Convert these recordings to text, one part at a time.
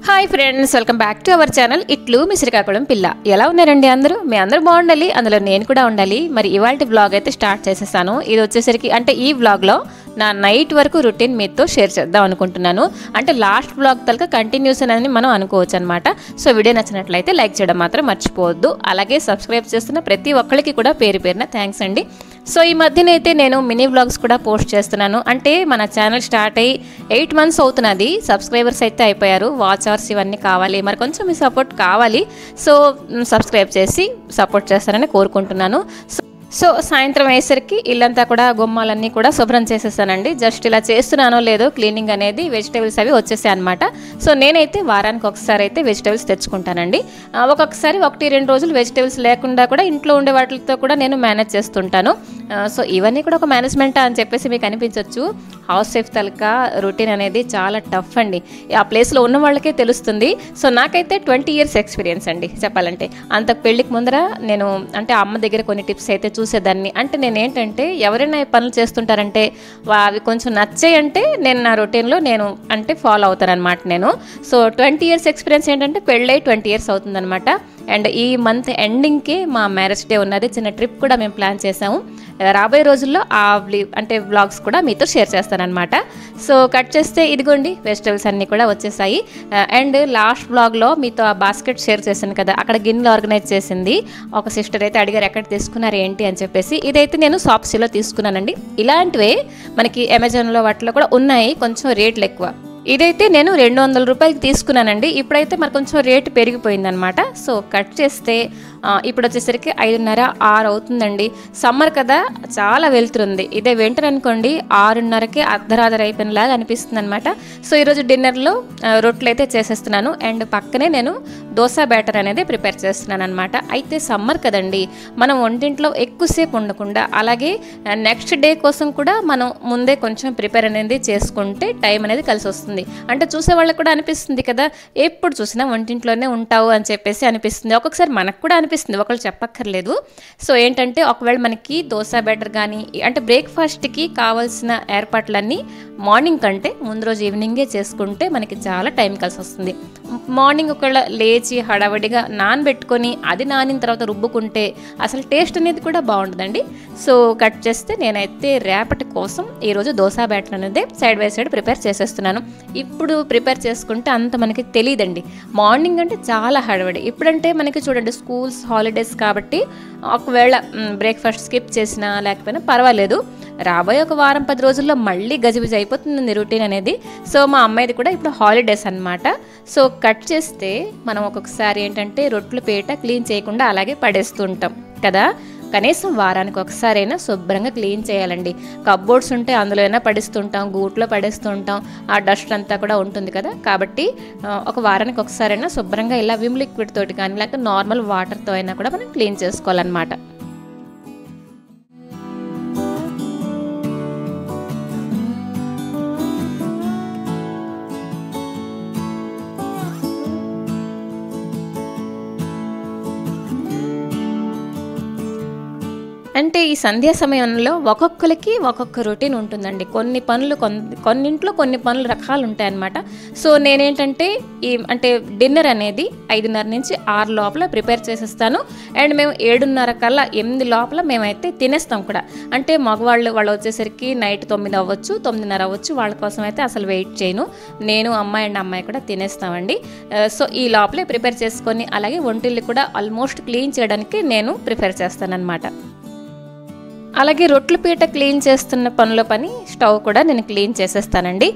Hi friends, welcome back to our channel ఇట్లు మిసిరికాకుళం పిల్ల. ఎలా ఉన్నారండి అందరూ? మీ అందరూ బాగుండాలి, అందులో నేను కూడా ఉండాలి. మరి ఇవాల్టి వ్లాగ్ అయితే స్టార్ట్ చేసేసాను. ఇది వచ్చేసరికి అంటే ఈ వ్లాగ్లో నా నైట్ వరకు రొటీన్ మీతో షేర్ చేద్దాం అనుకుంటున్నాను. అంటే లాస్ట్ వ్లాగ్ తలక కంటిన్యూస్ అని మనం అనుకోవచ్చు అనమాట. సో వీడియో నచ్చినట్లయితే లైక్ చేయడం మాత్రం మర్చిపోవద్దు. అలాగే సబ్స్క్రైబ్ చేస్తున్న ప్రతి ఒక్కరికి కూడా పేరు పేరున థ్యాంక్స్ అండి. సో ఈ మధ్యనైతే నేను మినీ వ్లాగ్స్ కూడా పోస్ట్ చేస్తున్నాను. అంటే మన ఛానల్ స్టార్ట్ అయ్యి 8 months అవుతున్నది. సబ్స్క్రైబర్స్ అయితే అయిపోయారు. వాచ్ అవర్స్ ఇవన్నీ కావాలి, మరి కొంచెం మీ సపోర్ట్ కావాలి. సో సబ్స్క్రైబ్ చేసి సపోర్ట్ చేస్తారని కోరుకుంటున్నాను. సో సాయంత్రం అయ్యేసరికి ఇల్లంతా కూడా గుమ్మాలన్నీ కూడా శుభ్రం చేసేసానండి. జస్ట్ ఇలా చేస్తున్నానో లేదో క్లీనింగ్ అనేది, వెజిటేబుల్స్ అవి వచ్చేసాయి అనమాట. సో నేనైతే వారానికి ఒకసారి అయితే వెజిటేబుల్స్ తెచ్చుకుంటానండి. ఒక్కొక్కసారి 1-2 రోజులు వెజిటేబుల్స్ లేకుండా కూడా ఇంట్లో ఉండే వాటితో కూడా నేను మేనేజ్ చేస్తుంటాను. సో ఇవన్నీ కూడా ఒక మేనేజ్మెంట్ అని చెప్పేసి మీకు అనిపించవచ్చు. హౌస్ వైఫ్ తలక రొటీన్ అనేది చాలా టఫ్ అండి. ఆ ప్లేస్లో ఉన్న వాళ్ళకే తెలుస్తుంది. సో నాకైతే 20 years ఎక్స్పీరియన్స్ అండి చెప్పాలంటే. అంత పెళ్ళికి ముందర నేను అంటే అమ్మ దగ్గర కొన్ని టిప్స్ అయితే చూసేదాన్ని. అంటే నేను ఏంటంటే ఎవరైనా పనులు చేస్తుంటారంటే అవి కొంచెం నచ్చాయంటే నేను నా రొటీన్లో నేను అంటే ఫాలో అవుతాను అనమాట నేను. సో 20 years ఎక్స్పీరియన్స్ ఏంటంటే పెళ్ళై 20 years అవుతుందన్నమాట. అండ్ ఈ మంత్ ఎండింగ్కి మా మ్యారేజ్ డే ఉన్నది. చిన్న ట్రిప్ కూడా మేము ప్లాన్ చేసాము. రాబోయే రోజుల్లో ఆ అంటే వ్లాగ్స్ కూడా మీతో షేర్ చేస్తానన్నమాట. సో కట్ చేస్తే ఇదిగోండి వెజిటబుల్స్ అన్నీ కూడా వచ్చేసాయి. అండ్ లాస్ట్ వ్లాగ్లో మీతో ఆ బాస్కెట్ షేర్ చేశాను కదా, అక్కడ గిన్నెలు ఆర్గనైజ్ చేసింది ఒక సిస్టర్ అయితే అడిగారు ఎక్కడ తీసుకున్నారు ఏంటి అని చెప్పేసి. ఇదైతే నేను షాప్సీలో తీసుకున్నానండి. ఇలాంటివే మనకి అమెజాన్లో వాటిలో కూడా ఉన్నాయి, కొంచెం రేట్లు ఎక్కువ. ఇదైతే నేను 200 రూపాయలకి తీసుకున్నానండి. ఇప్పుడైతే మరి కొంచెం రేటు పెరిగిపోయిందనమాట. సో కట్ చేస్తే ఇప్పుడు వచ్చేసరికి 5:30-6 అవుతుందండి. సమ్మర్ కదా, చాలా వెళ్తుంది. ఇదే వింటర్ అనుకోండి 6:30కి అర్ధరాత్రి అయిపోయినలాగా అనిపిస్తుంది అనమాట. సో ఈరోజు డిన్నర్లో రొట్టెలు అయితే చేసేస్తున్నాను. అండ్ పక్కనే నేను దోశ బ్యాటర్ అనేది ప్రిపేర్ చేస్తున్నాను అనమాట. అయితే సమ్మర్ కదండి, మనం వంటింట్లో ఎక్కువసేపు ఉండకుండా అలాగే నెక్స్ట్ డే కోసం కూడా మనం ముందే కొంచెం ప్రిపేర్ అనేది చేసుకుంటే టైం అనేది కలిసి వస్తుంది. అంటే చూసే వాళ్ళకి కూడా అనిపిస్తుంది కదా, ఎప్పుడు చూసినా వంటింట్లోనే ఉంటావు అని చెప్పేసి అనిపిస్తుంది. ఒక్కొక్కసారి మనకు కూడా అనిపిస్తుంది, ఒకళ్ళు చెప్పక్కర్లేదు. సో ఏంటంటే ఒకవేళ మనకి దోశ బ్యాటర్ కానీ అంటే బ్రేక్ఫాస్ట్కి కావాల్సిన ఏర్పాట్లన్నీ మార్నింగ్ కంటే ముందు రోజు ఈవినింగే చేసుకుంటే మనకి చాలా టైం కలిసి వస్తుంది. మార్నింగ్ ఒకవేళ లేచి హడావడిగా నానబెట్టుకొని అది నానిన తర్వాత రుబ్బుకుంటే అసలు టేస్ట్ అనేది కూడా బాగుంటుందండి. సో కట్ చేస్తే నేనైతే రేపటి కోసం ఈరోజు దోశ బ్యాటర్ అనేది సైడ్ బై సైడ్ ప్రిపేర్ చేసేస్తున్నాను. ఇప్పుడు ప్రిపేర్ చేసుకుంటే అంత మనకి తెలియదండి. మార్నింగ్ అంటే చాలా హడావడి. ఇప్పుడంటే మనకి చూడండి స్కూల్స్ హాలిడేస్ కాబట్టి ఒకవేళ బ్రేక్ఫాస్ట్ స్కిప్ చేసినా లేకపోయినా పర్వాలేదు. రాబోయే ఒక వారం 10 రోజుల్లో మళ్ళీ గజిబిజి అయిపోతుంది రొటీన్ అనేది. సో మా అమ్మాయిది కూడా ఇప్పుడు హాలిడేస్ అనమాట. సో కట్ చేస్తే మనం ఒక్కొక్కసారి ఏంటంటే రొట్టెల పీట క్లీన్ చేయకుండా అలాగే పడేస్తూ ఉంటాం కదా. కనీసం వారానికి ఒకసారైనా శుభ్రంగా క్లీన్ చేయాలండి. కప్బోర్డ్స్ ఉంటే అందులో అయినా పడిస్తుంటాం, గూట్లో పడేస్తూ ఉంటాం, ఆ డస్ట్ అంతా కూడా ఉంటుంది కదా. కాబట్టి ఒక వారానికి ఒకసారైనా శుభ్రంగా ఇలా విమ్ లిక్విడ్ తోటి కానీ లేకపోతే నార్మల్ వాటర్తో అయినా కూడా మనం క్లీన్ చేసుకోవాలన్నమాట. అంటే ఈ సంధ్యా సమయంలో ఒక్కొక్కరికి ఒక్కొక్క రొటీన్ ఉంటుందండి. కొన్ని పనులు కొన్నింట్లో కొన్ని పనులు రకాలు ఉంటాయన్నమాట. సో నేనేంటంటే ఈ అంటే డిన్నర్ అనేది 5:30 నుంచి 6 లోపల ప్రిపేర్ చేసేస్తాను. అండ్ మేము 7:30 కల్లా 8 లోపల మేమైతే తినేస్తాం కూడా. అంటే మగవాళ్ళు వచ్చేసరికి నైట్ 9 అవ్వచ్చు, 9:30 అవ్వచ్చు. వాళ్ళ కోసం అయితే అసలు వెయిట్ చేయను. నేను అమ్మాయి కూడా తినేస్తామండి. సో ఈ లోపలే ప్రిపేర్ చేసుకొని అలాగే వంటిల్లు కూడా ఆల్మోస్ట్ క్లీన్ చేయడానికి నేను ప్రిపేర్ చేస్తానన్నమాట. అలాగే రొట్టెల పీట క్లీన్ చేస్తున్న పని స్టవ్ కూడా నేను క్లీన్ చేసేస్తానండి.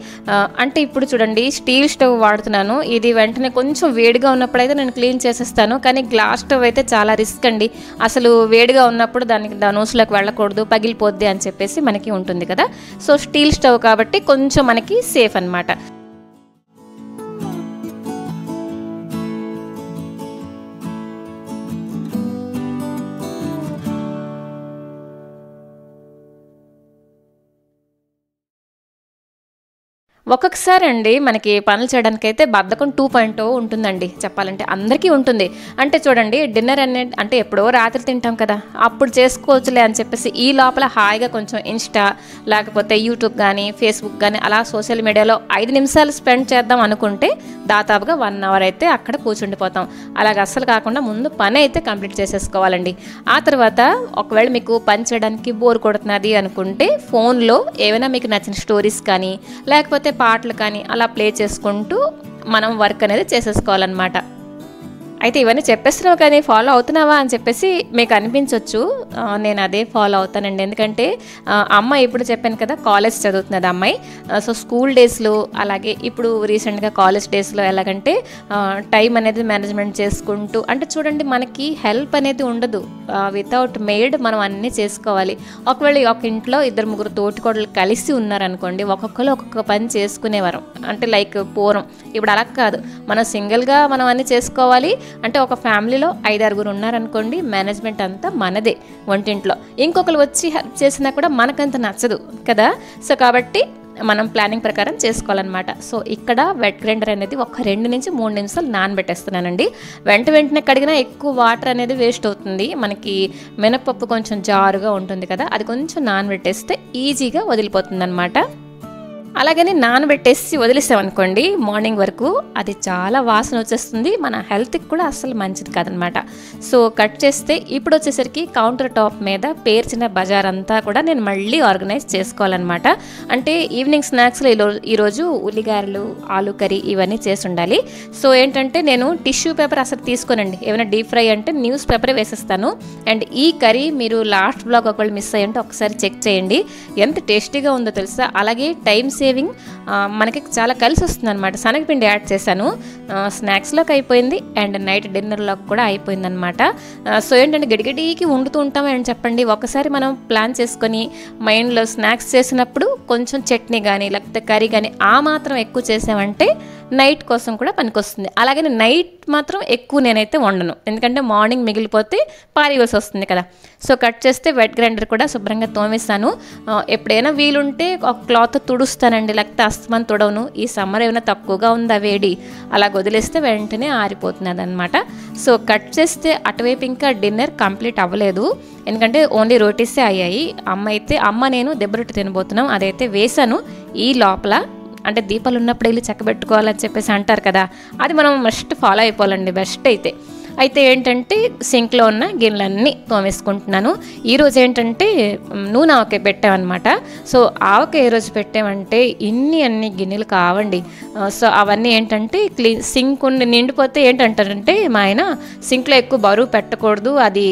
అంటే ఇప్పుడు చూడండి స్టీల్ స్టవ్ వాడుతున్నాను. ఇది వెంటనే కొంచెం వేడిగా ఉన్నప్పుడైతే నేను క్లీన్ చేసేస్తాను. కానీ గ్లాస్ స్టవ్ అయితే చాలా రిస్క్ అండి. అసలు వేడిగా ఉన్నప్పుడు దాని నూసులోకి వెళ్ళకూడదు, పగిలిపోద్ది అని చెప్పేసి మనకి ఉంటుంది కదా. సో స్టీల్ స్టవ్ కాబట్టి కొంచెం మనకి సేఫ్ అన్నమాట. ఒక్కొక్కసారి అండి మనకి పనులు చేయడానికైతే బద్ధకం 2.0 ఉంటుందండి చెప్పాలంటే, అందరికీ ఉంటుంది. అంటే చూడండి, డిన్నర్ అనేది అంటే ఎప్పుడో రాత్రి తింటాం కదా, అప్పుడు చేసుకోవచ్చులే అని చెప్పేసి ఈ లోపల హాయిగా కొంచెం ఇన్స్టా లేకపోతే యూట్యూబ్ కానీ ఫేస్బుక్ కానీ అలా సోషల్ మీడియాలో 5 నిమిషాలు స్పెండ్ చేద్దాం అనుకుంటే దాదాపుగా 1 అవర్ అయితే అక్కడ కూర్చుండిపోతాం. అలాగ అస్సలు కాకుండా ముందు పని అయితే కంప్లీట్ చేసేసుకోవాలండి. ఆ తర్వాత ఒకవేళ మీకు పని చేయడానికి బోర్ కొడుతున్నది అనుకుంటే ఫోన్లో ఏమైనా మీకు నచ్చిన స్టోరీస్ కానీ లేకపోతే పాటలు కానీ అలా ప్లే చేసుకుంటూ మనం వర్క్ అనేది చేసేసుకోవాలన్నమాట. అయితే ఇవన్నీ చెప్పేస్తున్నావు కానీ ఫాలో అవుతున్నావా అని చెప్పేసి మీకు అనిపించవచ్చు. నేను అదే ఫాలో అవుతానండి. ఎందుకంటే అమ్మ ఇప్పుడు చెప్పాను కదా, కాలేజ్ చదువుతున్నది అమ్మాయి. సో స్కూల్ డేస్లో అలాగే ఇప్పుడు రీసెంట్గా కాలేజ్ డేస్లో ఎలాగంటే టైం అనేది మేనేజ్మెంట్ చేసుకుంటూ, అంటే చూడండి మనకి హెల్ప్ అనేది ఉండదు. వితౌట్ మెయిడ్ మనం అన్నీ చేసుకోవాలి. ఒకవేళ ఒక ఇంట్లో 2-3 తోటికోడలు కలిసి ఉన్నారనుకోండి, ఒక్కొక్కరు ఒక్కొక్క పని చేసుకునేవారు. అంటే లైక్ పూర్వం. ఇప్పుడు అలా కాదు, మనం సింగిల్గా మనం అన్నీ చేసుకోవాలి. అంటే ఒక ఫ్యామిలీలో 5-6 ఉన్నారనుకోండి, మేనేజ్మెంట్ అంతా మనదే వంటింట్లో. ఇంకొకరు వచ్చి హెల్ప్ చేసినా కూడా మనకంత నచ్చదు కదా. సో కాబట్టి మనం ప్లానింగ్ ప్రకారం చేసుకోవాలన్నమాట. సో ఇక్కడ వెట్ గ్రైండర్ అనేది ఒక 2 నుంచి 3 నిమిషాలు నానబెట్టేస్తున్నానండి. వెంటనే కడిగినా ఎక్కువ వాటర్ అనేది వేస్ట్ అవుతుంది. మనకి మినపప్పు కొంచెం జారుగా ఉంటుంది కదా, అది కొంచెం నానబెట్టేస్తే ఈజీగా వదిలిపోతుంది అనమాట. అలాగని నానబెట్టేసి వదిలేసామనుకోండి మార్నింగ్ వరకు, అది చాలా వాసన వచ్చేస్తుంది, మన హెల్త్కి కూడా అస్సలు మంచిది కాదనమాట. సో కట్ చేస్తే ఇప్పుడు వచ్చేసరికి కౌంటర్ టాప్ మీద పేర్చిన బజార్ అంతా కూడా నేను మళ్ళీ ఆర్గనైజ్ చేసుకోవాలన్నమాట. అంటే ఈవినింగ్ స్నాక్స్లో ఈరోజు ఉల్లిగారెలు, ఆలు కర్రీ ఇవన్నీ చేసి ఉండాలి. సో ఏంటంటే నేను టిష్యూ పేపర్ అసలు తీసుకోనండి. ఏమైనా డీప్ ఫ్రై అంటే న్యూస్ పేపరే వేసేస్తాను. అండ్ ఈ కర్రీ మీరు లాస్ట్ బ్లాగ్ ఒకవేళ మిస్ అయ్యంటే ఒకసారి చెక్ చేయండి, ఎంత టేస్టీగా ఉందో తెలుసా. అలాగే టైం సేవింగ్ మనకి చాలా కలిసి వస్తుంది అనమాట. శనగపిండి యాడ్ చేశాను, స్నాక్స్లోకి అయిపోయింది అండ్ నైట్ డిన్నర్లోకి కూడా అయిపోయింది అనమాట. సో ఏంటంటే గడిగడికి వండుతూ ఉంటామని చెప్పండి. ఒకసారి మనం ప్లాన్ చేసుకొని మైండ్లో స్నాక్స్ చేసినప్పుడు కొంచెం చట్నీ కానీ లేకపోతే కర్రీ కానీ ఆ మాత్రం ఎక్కువ చేసామంటే నైట్ కోసం కూడా పనికొస్తుంది. అలాగే నైట్ మాత్రం ఎక్కువ నేనైతే వండను, ఎందుకంటే మార్నింగ్ మిగిలిపోతే పారేయవలసి వస్తుంది కదా. సో కట్ చేస్తే వెట్ గ్రైండర్ కూడా శుభ్రంగా తోమేస్తాను. ఎప్పుడైనా వీలుంటే ఒక క్లాత్ తుడుస్తానండి, లేకపోతే అస్తమాన్ తుడవను. ఈ సమ్మర్ ఏమైనా తక్కువగా ఉందా వేడి, అలా వదిలేస్తే వెంటనే ఆరిపోతుంది అదనమాట. సో కట్ చేస్తే అటువైపు ఇంకా డిన్నర్ కంప్లీట్ అవ్వలేదు, ఎందుకంటే ఓన్లీ రోటీసే అయ్యాయి. అమ్మ నేను దెబ్బరొట్టి తినబోతున్నాం, అదైతే వేసాను. ఈ లోపల అంటే దీపాలు ఉన్నప్పుడు వెళ్ళి చెక్కబెట్టుకోవాలని చెప్పేసి అంటారు కదా, అది మనం మస్ట్ ఫాలో అయిపోవాలండి బెస్ట్ అయితే ఏంటంటే సింక్లో ఉన్న గిన్నెలన్నీ తోమేసుకుంటున్నాను. ఈరోజు ఏంటంటే నూనె ఆవకాయ పెట్టామన్నమాట. సో ఆవకాయ ఏ రోజు పెట్టామంటే అన్ని గిన్నెలు కావండి. సో అవన్నీ ఏంటంటే సింక్ నిండిపోతే ఏంటంటారంటే మా ఆయన, సింక్లో ఎక్కువ బరువు పెట్టకూడదు, అది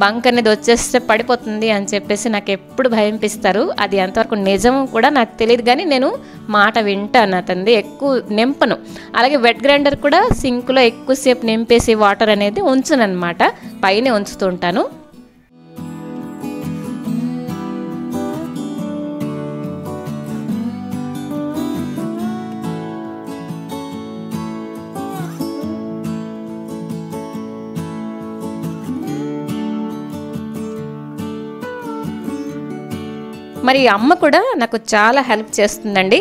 బంక్ అనేది వచ్చేస్తే పడిపోతుంది అని చెప్పేసి నాకు ఎప్పుడు భయంపిస్తారు. అది ఎంతవరకు నిజం కూడా నాకు తెలియదు, కానీ నేను మాట వింటాను అతనిది, ఎక్కువ నింపను. అలాగే వెట్ గ్రైండర్ కూడా సింక్లో ఎక్కువసేపు నింపేసి వాటర్ అనేది ఉంచునన్నమాట, పైనే ఉంచుతూ ఉంటాను. మరి అమ్మ కూడా నాకు చాలా హెల్ప్ చేస్తుందండి.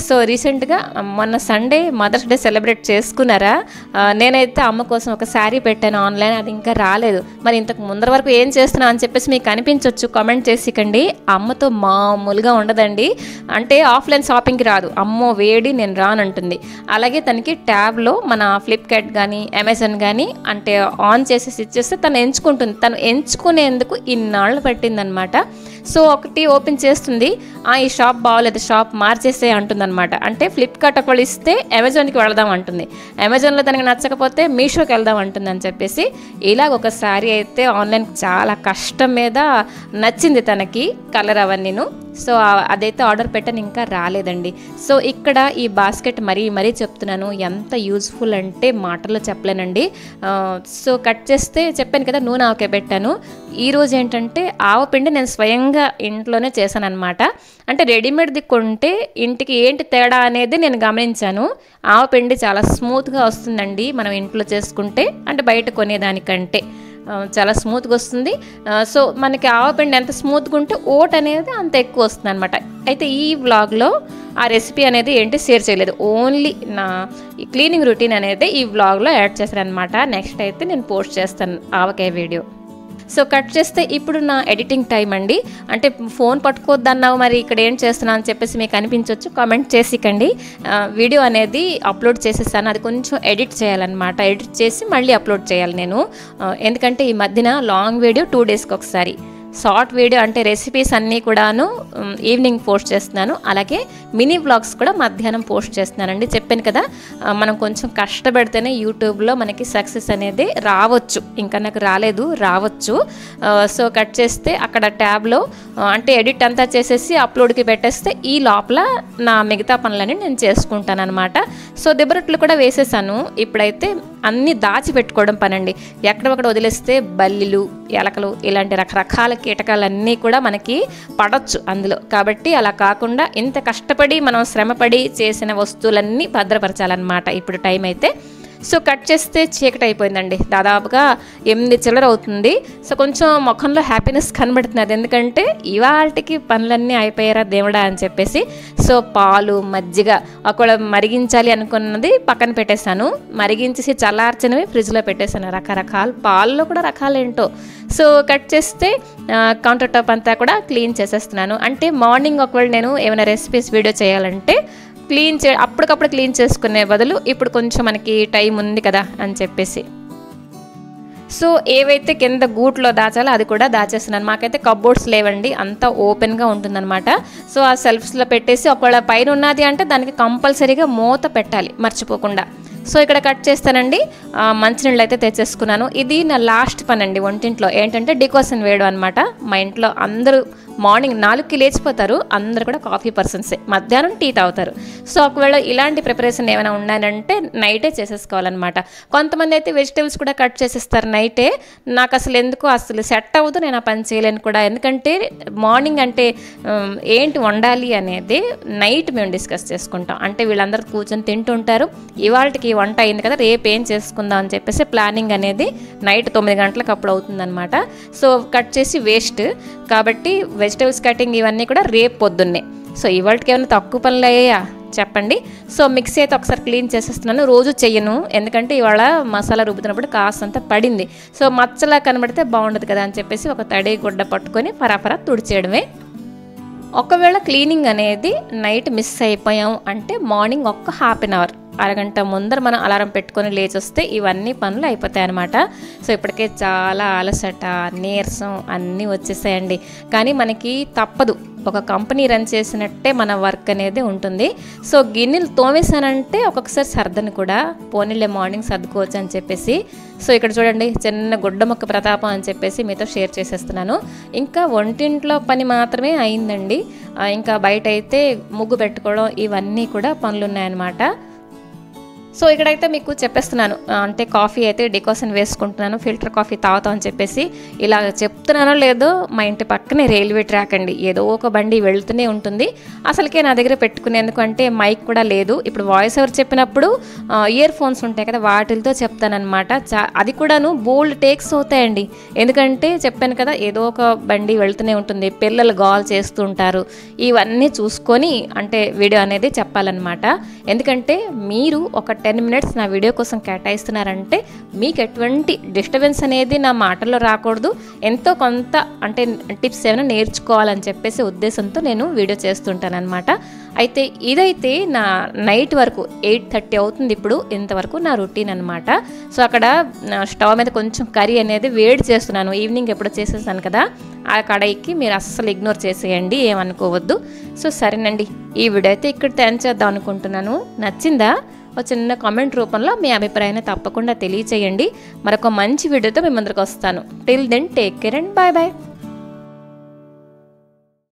సో రీసెంట్గా మొన్న సండే మదర్స్ డే సెలబ్రేట్ చేసుకున్నారా, నేనైతే అమ్మ కోసం ఒక శారీ పెట్టాను ఆన్లైన్, అది ఇంకా రాలేదు. మరి ఇంతకు ముందర వరకు ఏం చేస్తున్నా అని చెప్పేసి మీకు అనిపించవచ్చు, కామెంట్ చేసికండి. అమ్మతో మామూలుగా ఉండదండి, అంటే ఆఫ్లైన్ షాపింగ్కి రాదు, అమ్మో వేడి నేను రానంటుంది. అలాగే తనకి ట్యాబ్లో మన ఫ్లిప్కార్ట్ కానీ అమెజాన్ కానీ అంటే ఆన్ చేసేసి ఇచ్చేస్తే తను ఎంచుకుంటుంది. తను ఎంచుకునేందుకు ఇన్నాళ్ళు పట్టిందనమాట. సో ఒకటి ఓపెన్ చేస్తుంది, ఈ షాప్ బాగోలేదు, షాప్ మార్చేసే అంటుందన్నమాట. అంటే ఫ్లిప్కార్ట్ ఒకళ్ళు ఇస్తే అమెజాన్కి వెళదాం అంటుంది, అమెజాన్లో తనకి నచ్చకపోతే మీషోకి వెళ్దాం అంటుంది అని చెప్పేసి. ఇలాగ ఒక శారీ అయితే ఆన్లైన్ చాలా కష్టం మీద నచ్చింది తనకి, కలర్ అవన్నీను. సో అదైతే ఆర్డర్ పెట్టాను, ఇంకా రాలేదండి. సో ఇక్కడ ఈ బాస్కెట్ మరీ చెప్తున్నాను, ఎంత యూజ్ఫుల్ అంటే మాటల్లో చెప్పలేనండి. సో కట్ చేస్తే చెప్పాను కదా నూనె ఆవకాయ పెట్టాను. ఈరోజు ఏంటంటే ఆవపిండి నేను స్వయంగా ఇంట్లోనే చేశాను అనమాట. అంటే రెడీమేడ్ది కొంటే ఇంటికి ఏంటి తేడా అనేది నేను గమనించాను. ఆవపిండి చాలా స్మూత్గా వస్తుందండి మనం ఇంట్లో చేసుకుంటే, అంటే బయట కొనేదానికంటే చాలా స్మూత్గా వస్తుంది. సో మనకి ఆవపిండి ఎంత స్మూత్గా ఉంటే ఓట్ అనేది అంత ఎక్కువ వస్తుంది అనమాట. అయితే ఈ వ్లాగ్లో ఆ రెసిపీ అనేది ఏంటి షేర్ చేయలేదు. ఓన్లీ నా ఈ క్లీనింగ్ రొటీన్ అనేది ఈ వ్లాగ్లో యాడ్ చేశాను అనమాట. నెక్స్ట్ అయితే నేను పోస్ట్ చేస్తాను ఆవకాయ వీడియో. సో కట్ చేస్తే ఇప్పుడు నా ఎడిటింగ్ టైం అండి. అంటే ఫోన్ పట్టుకోవద్దన్నావు మరి ఇక్కడ ఏం చేస్తున్నావు అని చెప్పేసి మీకు అనిపించవచ్చు, కామెంట్ చేసికండి. వీడియో అనేది అప్లోడ్ చేసేస్తాను, అది కొంచెం ఎడిట్ చేయాలన్నమాట. ఎడిట్ చేసి మళ్ళీ అప్లోడ్ చేయాలి నేను, ఎందుకంటే ఈ మధ్యన లాంగ్ వీడియో 2 డేస్కి ఒకసారి, షార్ట్ వీడియో అంటే రెసిపీస్ అన్నీ కూడాను ఈవినింగ్ పోస్ట్ చేస్తున్నాను. అలాగే మినీ వ్లాగ్స్ కూడా మధ్యాహ్నం పోస్ట్ చేస్తున్నానండి. చెప్పాను కదా, మనం కొంచెం కష్టపడితేనే యూట్యూబ్లో మనకి సక్సెస్ అనేది రావచ్చు. ఇంకా నాకు రావచ్చు. సో కట్ చేస్తే అక్కడ ట్యాబ్లో అంటే ఎడిట్ అంతా చేసేసి అప్లోడ్కి పెట్టేస్తే ఈ లోపల నా మిగతా పనులన్నీ నేను చేసుకుంటాను అనమాట. సో దిబ్బరొట్లు కూడా వేసేసాను. ఇప్పుడైతే అన్నీ దాచిపెట్టుకోవడం పనండి. ఎక్కడొక్కడ వదిలేస్తే బల్లిలు, ఎలకలు ఇలాంటి రకరకాల కీటకాలన్నీ కూడా మనకి పడవచ్చు అందులో. కాబట్టి అలా కాకుండా ఇంత కష్టపడి మనం శ్రమపడి చేసిన వస్తువులన్నీ భద్రపరచాలన్నమాట ఇప్పుడు టైం అయితే. సో కట్ చేస్తే చీకటి అయిపోయిందండి, దాదాపుగా 8 చిల్లర అవుతుంది. సో కొంచెం ముఖంలో హ్యాపీనెస్ కనబడుతున్నది, ఎందుకంటే ఇవాళకి పనులన్నీ అయిపోయారా దేవుడా అని చెప్పేసి. సో పాలు, మజ్జిగ ఒకవేళ మరిగించాలి అనుకున్నది పక్కన పెట్టేశాను, మరిగించేసి చల్లార్చినవి ఫ్రిడ్జ్లో పెట్టేశాను. రకరకాల పాలలో కూడా రకాలేంటో. సో కట్ చేస్తే కౌంటర్ టాప్ అంతా కూడా క్లీన్ చేసేస్తున్నాను. అంటే మార్నింగ్ ఒకవేళ నేను ఏమైనా రెసిపీస్ వీడియో చేయాలంటే అప్పటికప్పుడు క్లీన్ చేసుకునే బదులు ఇప్పుడు కొంచెం మనకి టైం ఉంది కదా అని చెప్పేసి. సో ఏవైతే కింద గూట్లో దాచాలో అది కూడా దాచేస్తున్నాను. మాకైతే కప్బోర్డ్స్ లేవండి, అంతా ఓపెన్గా ఉంటుందన్నమాట. సో ఆ సెల్ఫ్స్లో పెట్టేసి ఒకవేళ పైన ఉన్నది అంటే దానికి కంపల్సరీగా మూత పెట్టాలి మర్చిపోకుండా. సో ఇక్కడ కట్ చేస్తానండి. మంచినీళ్ళు అయితే తెచ్చేసుకున్నాను. ఇది నా లాస్ట్ పని అండి వంటింట్లో, ఏంటంటే డికాషన్ వేయడం అనమాట. మా ఇంట్లో అందరూ మార్నింగ్ 4కి లేచిపోతారు, అందరు కూడా కాఫీ పర్సన్సే, మధ్యాహ్నం టీ తాగుతారు. సో ఒకవేళ ఇలాంటి ప్రిపరేషన్ ఏమైనా ఉన్నాయంటే నైటే చేసేసుకోవాలన్నమాట. కొంతమంది అయితే వెజిటేబుల్స్ కూడా కట్ చేసేస్తారు నైటే. నాకు అసలు సెట్ అవ్వదు, నేను ఆ పని చేయలేను కూడా. ఎందుకంటే మార్నింగ్ అంటే ఏంటి వండాలి అనేది నైట్ మేము డిస్కస్ చేసుకుంటాం. అంటే వీళ్ళందరూ కూర్చొని తింటుంటారు, ఇవాళకి వంట అయింది కదా రేపు ఏం చేసుకుందాం అని చెప్పేసి ప్లానింగ్ అనేది నైట్ 9 గంటలకు అప్పుడు అవుతుందన్నమాట. సో కట్ చేసి వేస్ట్ కాబట్టి వెజిటేబుల్స్ కటింగ్ ఇవన్నీ కూడా రేపు పొద్దున్నే. సో ఇవాళకి ఏమైనా తక్కువ పనులు అయ్యాయా చెప్పండి. సో మిక్సీ అయితే ఒకసారి క్లీన్ చేసేస్తున్నాను, రోజు చెయ్యను ఎందుకంటే ఇవాళ మసాలా రుబ్బుతున్నప్పుడు కాస్తంత పడింది. సో మచ్చలా కనబడితే బాగుండదు కదా అని చెప్పేసి ఒక తడి గుడ్డ పట్టుకొని ఫరాఫరా తుడిచేయడమే. ఒకవేళ క్లీనింగ్ అనేది నైట్ మిస్ అయిపోయాం అంటే మార్నింగ్ ఒక్క ½ అన్ అవర్, అరగంట ముందర మనం అలారం పెట్టుకొని లేచి వస్తే ఇవన్నీ పనులు అయిపోతాయి అన్నమాట. సో ఇప్పటికే చాలా అలసట, నీరసం అన్నీ వచ్చేసాయండి. కానీ మనకి తప్పదు, ఒక కంపెనీ రన్ చేసినట్టే మన వర్క్ అనేది ఉంటుంది. సో గిన్నెలు తోమేసానంటే ఒక్కొక్కసారి సర్దని కూడా, పోనీలే మార్నింగ్ సర్దుకోవచ్చు అని చెప్పేసి. సో ఇక్కడ చూడండి, చిన్న గుడ్డ మొక్క ప్రతాపం అని చెప్పేసి మీతో షేర్ చేసేస్తున్నాను. ఇంకా వంటింట్లో పని మాత్రమే అయిందండి. ఇంకా బయట అయితే ముగ్గు పెట్టుకోవడం ఇవన్నీ కూడా పనులు ఉన్నాయన్నమాట. సో ఇక్కడైతే మీకు చెప్పేస్తున్నాను, అంటే కాఫీ అయితే డికాషన్ వేసుకుంటున్నాను, ఫిల్టర్ కాఫీ తాగుతాం అని చెప్పేసి. ఇలా చెప్తున్నానో లేదో మా ఇంటి పక్కనే రైల్వే ట్రాక్ అండి, ఏదో ఒక బండి వెళ్తూనే ఉంటుంది. అసలుకే నా దగ్గర పెట్టుకునేందుకు అంటే మైక్ కూడా లేదు. ఇప్పుడు వాయిస్ ఓవర్ చెప్పినప్పుడు ఇయర్ ఫోన్స్ ఉంటాయి కదా వాటితో చెప్తానమాట. అది కూడాను బోల్డ్ టేక్స్ అవుతాయండి, ఎందుకంటే చెప్పాను కదా ఏదో ఒక బండి వెళ్తూనే ఉంటుంది, పిల్లలు గోల్ చేస్తూ ఉంటారు. ఇవన్నీ చూసుకొని అంటే వీడియో అనేది చెప్పాలన్నమాట. ఎందుకంటే మీరు ఒక 10 minutes నా వీడియో కోసం కేటాయిస్తున్నారంటే మీకు ఎటువంటి డిస్టర్బెన్స్ అనేది నా మాటల్లో రాకూడదు, ఎంతో కొంత అంటే టిప్స్ ఏమైనా నేర్చుకోవాలని చెప్పేసి ఉద్దేశంతో నేను వీడియో చేస్తుంటానన్నమాట. అయితే ఇదైతే నా నైట్ వరకు 8:30 అవుతుంది ఇప్పుడు, ఇంతవరకు నా రొటీన్ అనమాట. సో అక్కడ స్టవ్ మీద కొంచెం కర్రీ అనేది వేడి చేస్తున్నాను, ఈవినింగ్ ఎప్పుడో చేసేసాను కదా. ఆ కడాయికి మీరు అస్సలు ఇగ్నోర్ చేసేయండి, ఏమనుకోవద్దు. సో సరేనండి, ఈ వీడియో అయితే ఇక్కడ ఎండ్ చేద్దాం అనుకుంటున్నాను. నచ్చిందా? ఒక చిన్న కామెంట్ రూపంలో మీ అభిప్రాయాన్ని తప్పకుండా తెలియచేయండి. మరొక మంచి వీడియోతో మీ ముందుకు వస్తాను. Till then take care and bye bye.